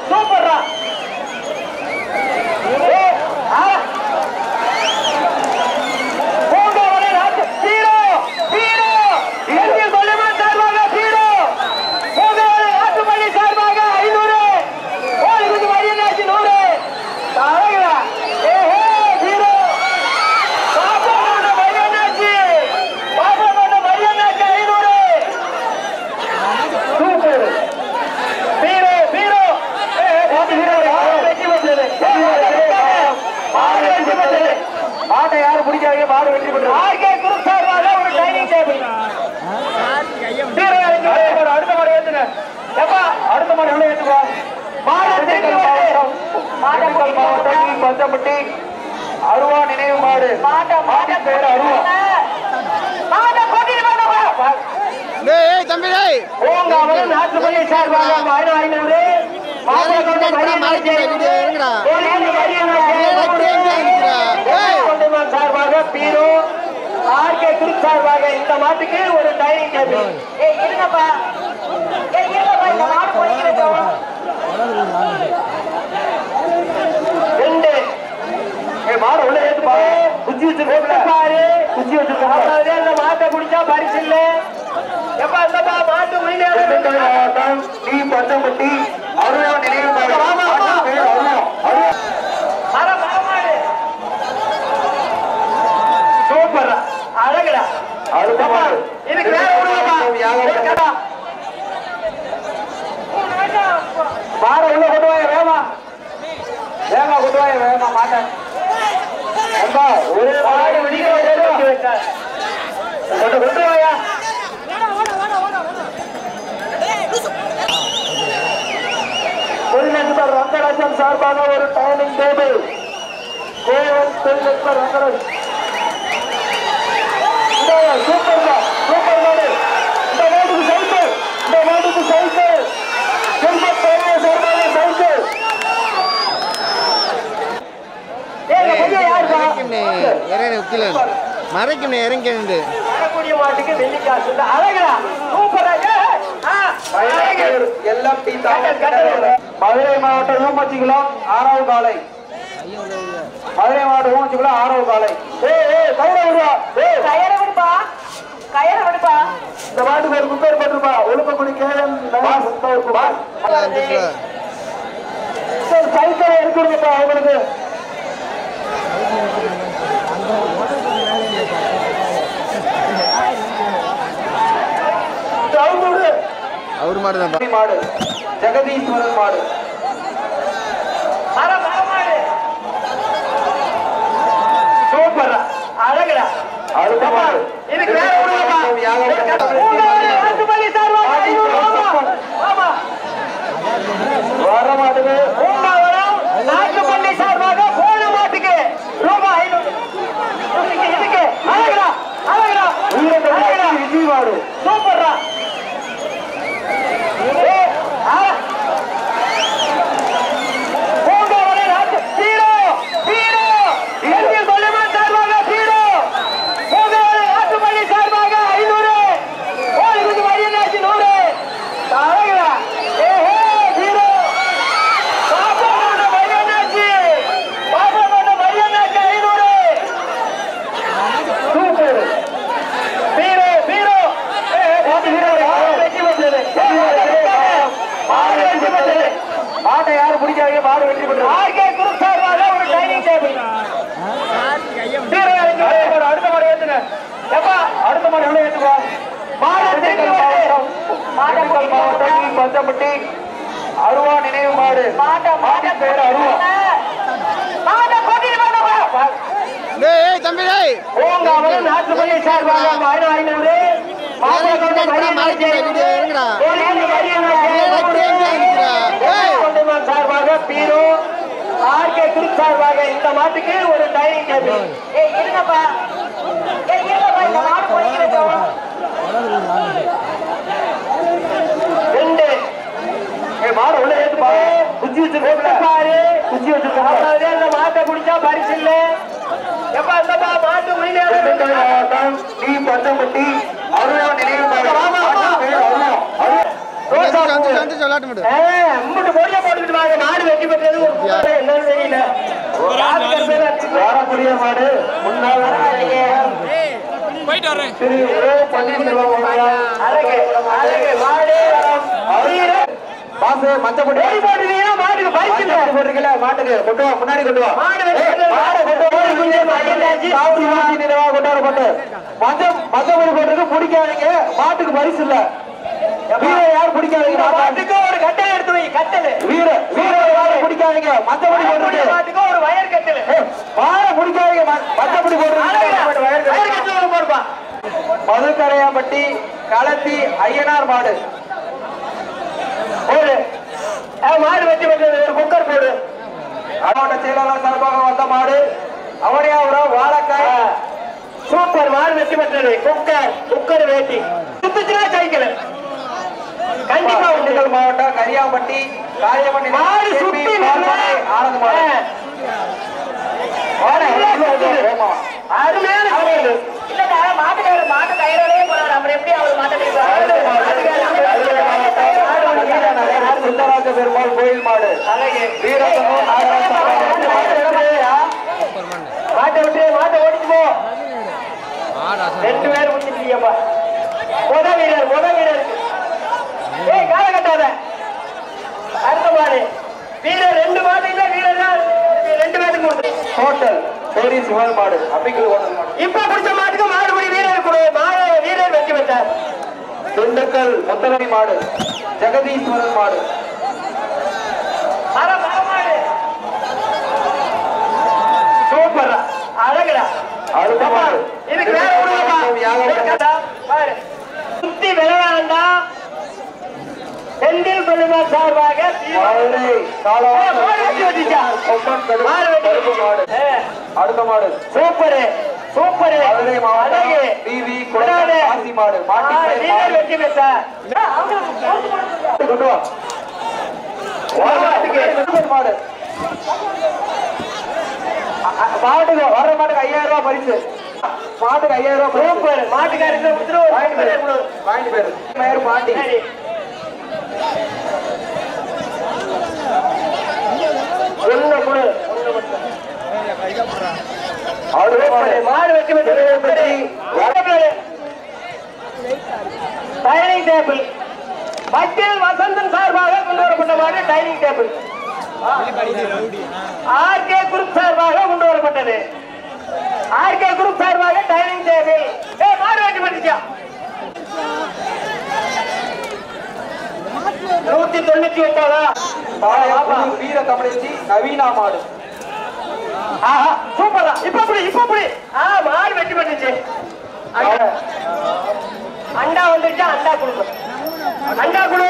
சூப்பர்ரா மாட்டை யாரும் பிடிக்காதீங்க, மாடு வெற்றி பெற்று ஆர்கே குரூப் சார்பாக ஒரு டைனிங் டேபிள். அடுத்த மாடு ஏத்துங்க. எப்பா அடுத்த மாடு எவ்வளவு ஏத்துவா? நாமக்கல் மாவட்டம் பஞ்சப்பட்டி அருவா நினைவு மாடு. மாட்டின் பெயர் அருவா. தம்பி பூங்காவல் நாட்டுப்பள்ளி சார்பாக 500. சார்பாக பீரோ ஆர்கே குரூப் சார்பாக இந்த மாட்டுக்கு ஒரு டைனிங் டேபிள். இருங்கப்பா இந்த மாடு போய்க்கிறோம். 2 மாடு உள்ள ஏத்துப்பா. குச்சி வச்சிருக்க பாரு, குச்சி வச்சிருக்க இந்த மாட்டை பிடிச்சா பரிசு இல்ல. எப்பா இந்தப்பா மாட்டு உயிரிழந்த மாவட்டம் டி பச்சம்பட்டி அருவா நினைவு மாடு. சூப்பர் அழகுடா. அடுத்த மாடு இதுக்கு வேற மாட உள்ள கொண்டு வாங்க வேமா வேமா கொண்டு வாங்க வேமா மாட்டேன். ஒரு மாடு வெடிக்க கொண்டு வாயா. தொழிலதிபர் ரங்கராஜன் சார்பாக ஒரு டைனிங் டேபிள். கோவில் தொழிலதிபர் ரங்கராஜ். சூப்பர் சூப்பர் மாடு. இந்த மாட்டுக்கு சைக்கிள், இந்த மாட்டுக்கு சைக்கிள். மறைக்கும் இறங்கி வரக்கூடிய மாட்டுக்கு வெள்ளிக்காசு. அழகா சூப்பரா. எல்லாம் மதுரை மாவட்டம் ஊமச்சிக்குளம் 6வது காலை. மதுரை மாவட்டம் ஊமச்சிக்குளம் 6வது காலை. கயிறை விடுப்பா, கயிறை விடுப்பா. இந்த மாட்டுக்கு ஒரு குப்பர் போட்டுருப்பா. ஒழுக்கக்குடி கேஎம் சைக்கிளை எடுத்துருங்கப்பா அவங்களுக்கு. அவர் மாடு தான் மாடு ஜெகதீஸ்வரன் மாடு. சூப்பர் அழகுடா. அடுத்த மாடு இதுக்கு வேற வர மாட்டுக்கு நாட்டுப்பள்ளி சார்பாக போன மாட்டுக்கு ரூபாய் 500. இதுக்கு அழகுடா அழகுடா விஜய் மாடு. சூப்பர்ரா. மாட்டை யாரும் பிடிக்காதீங்க, மாடு வெற்றி பெற்று ஆர்கே குரூப் சார்பாக ஒரு டைனிங் டேபிள். அடுத்த மாடு ஏத்துங்க. எப்பா அடுத்த மாடு எவ்வளவு ஏத்துவா? நாமக்கல் மாவட்டம் பஞ்சப்பட்டி அருவா நினைவு மாடு. மாட்டின் பெயர் அருவா. தம்பி பூங்காவல் நாட்டுப்பள்ளி சார்பாக 500. சார்பாக பீரோ ஆர்கே குரூப் சார்பாக இந்த மாட்டுக்கு ஒரு டைனிங் டேபிள். இருங்கப்பா இந்த மாடு போய்க்கிறோம். 2 மாடு உள்ள ஏத்துப்பா. குச்சி வச்சிருக்க பாரு, குச்சி வச்சிருக்க இந்த மாட்டை பிடிச்சா பரிசு இல்ல. எப்பா இந்தப்பா மாட்டு உயிரிழந்த மாவட்டம் டி பச்சம்பட்டி அருவா நினைவு மாடு. விளையாட்டு போட்டுக்கிட்டு வாங்க. कर திரு ஓ பன்னீர்செல்வம் அவர்கள் அழகு அழகு மாடு பாசு மஞ்சப்படி போடுறீங்க மாட்டுக்கு பரிசு இல்ல போடுறீங்களா மாட்டுக்கு கொண்டு வா முன்னாடி கொண்டு வா மாடு கொண்டு போய் குஞ்சே மகிழ்ந்தாச்சு சாவுடி வாசி நிலவா கொண்டு வர போட்டு மஞ்சப்படி போடுறது பிடிக்காதீங்க மாட்டுக்கு பரிசு இல்ல வீர யார் பிடிக்காதீங்க மாட்டுக்கு ஒரு கட்டளை எடுத்து வை கட்டளை வீர யார் பிடிக்காதீங்க மஞ்சப்படி போடுறது மாட்டுக்கு ஒரு வயர் கட்டளை மாட பிடிக்காதீங்க மஞ்சப்படி போடுறது வயர் கட்டளை போடுப்பா மதுக்கரையாம்பட்டி களத்தி ஐயனார் மாடு போடு மாடு வெட்டி வெட்டது குக்கர் போடு மாவட்ட செயலாளர் சார்பாக வந்த மாடு அவனியாபுரம் வாழைக்காய் சூப்பர் மாடு வெட்டி பெற்றது குக்கர் வேட்டி சுத்துச்சுனா சைக்கிள் கண்டிப்பா திண்டுக்கல் மாவட்டம் கரியாம்பட்டி காரியமணி மாடு சுத்தி ஆனந்த மாடு அருமையான மாட்டு கயிறோடய போறாரு அப்புறம் எப்படி அவர் சுந்தராஜ பெருமாள் கோயில் மாடு மாட்டை விட்டு மாட்டை ஓடிச்சு போ 2 பேர் முடிச்சிருக்கீங்கப்பா முத வீரர் ஏய் கால கட்டாத அடுத்த மாடு வீரர் 2 மாடு இல்ல வீரர் 2 பேருக்கு கொடுத்து ஹோட்டல் பேரி சிவல் மாடு அப்படிங்கிற ஹோட்டல் மாடு இப்ப பிடிச்ச மாட்டுக்கு மாடுபடி வீரர் வெற்றி பெற்றார் திண்டுக்கல் முத்தலவி மாடு ஜெகதீஸ்வரன் மாடு சூப்பர் அழகுடா அடுத்த மாடு இதுக்கு சுத்தி விளையாண்டா செந்தில் கொள்ளுமார் சார்பாக அடுத்த மாடு சூப்பர் மாடு வெற்றி பெற்றார் மாடு மாட்டுக்கு வர்ற மாட்டுக்கு 5000 ரூபாய் பரிசு மாட்டுக்கு 5000 ரூபாய் சூப்பர் மாட்டுக்காரருக்கு வாங்கிட்டு பேரு மேயர் பாண்டி மாடு வெற்றி பெற்றது டைனிங் டேபிள் வக்கீல் வசந்தன் சார்பாக கொண்டு வரப்பட்ட மாடு டைனிங் டேபிள் ஆர்கே குரூப் சார்பாக கொண்டு வரப்பட்டது ஆர்கே குரூப் சார்பாக டைனிங் டேபிள் மாடு வெற்றி பெற்றுச்சா 199 வீர தமிழச்சி நவீனா மாடு சூப்பரா இப்ப மாடு வெற்றி பெற்றுச்சு அண்டா வந்துச்சா அண்டா கொடுக்கும் அண்டா கொடு